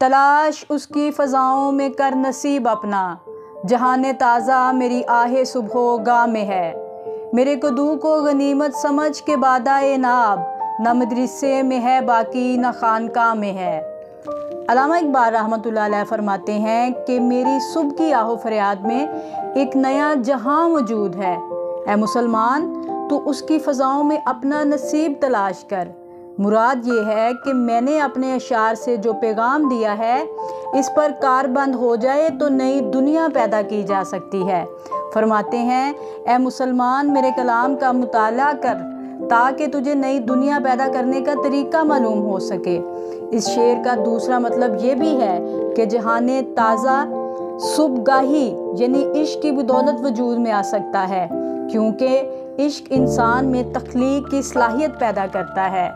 तलाश उसकी फ़ज़ाओं में कर नसीब अपना, जहाने ताज़ा मेरी आहे सुबह गाह में है। मेरे कदू को गनीमत समझ के बादाए नाब, न मदरसे में है बाकी न खानका में है। अल्लामा इकबाल रहमतुल्लाह अलैह फरमाते हैं कि मेरी सुबह की आहो फरियाद में एक नया जहां मौजूद है। ऐ मुसलमान, तो उसकी फ़ज़ाओं में अपना नसीब तलाश कर। मुराद ये है कि मैंने अपने अशार से जो पैगाम दिया है, इस पर कारबंद हो जाए तो नई दुनिया पैदा की जा सकती है। फरमाते हैं, ऐ मुसलमान, मेरे कलाम का मुताला कर ताकि तुझे नई दुनिया पैदा करने का तरीका मालूम हो सके। इस शेर का दूसरा मतलब ये भी है कि जहाने ताज़ा सुबगाही यानी इश्क की बदौलत वजूद में आ सकता है, क्योंकि इश्क इंसान में तख्लीक की सलाहियत पैदा करता है।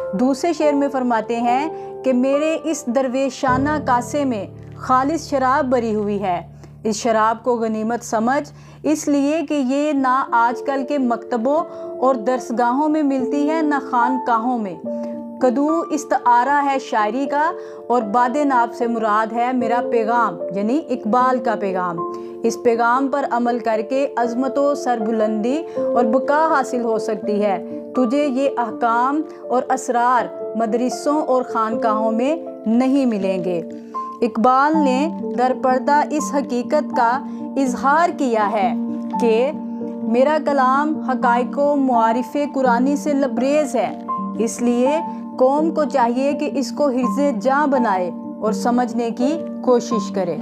दूसरे शेर में फरमाते हैं कि मेरे इस दरवेशाना कासे में खालिस शराब भरी हुई है। इस शराब को गनीमत समझ, इसलिए कि ये ना आजकल के मकतबों और दरसगाहों में मिलती है, ना खानकाहों में। कदू इस्तारा है शायरी का, और बादे नाब से मुराद है मेरा पैगाम यानी इकबाल का पैगाम। इस पैगाम पर अमल करके अज़मतो सरबुलंदी और बका हासिल हो सकती है। तुझे ये अहकाम और असरार मदरसों और खानकाहों में नहीं मिलेंगे। इकबाल ने दरपर्दा इस हकीकत का इजहार किया है कि मेरा कलाम हक़ाइक़ो मुआरिफ़े कुरानी से लबरेज़ है, इसलिए कौम को चाहिए कि इसको हिर्ज़े जाँ बनाए और समझने की कोशिश करे।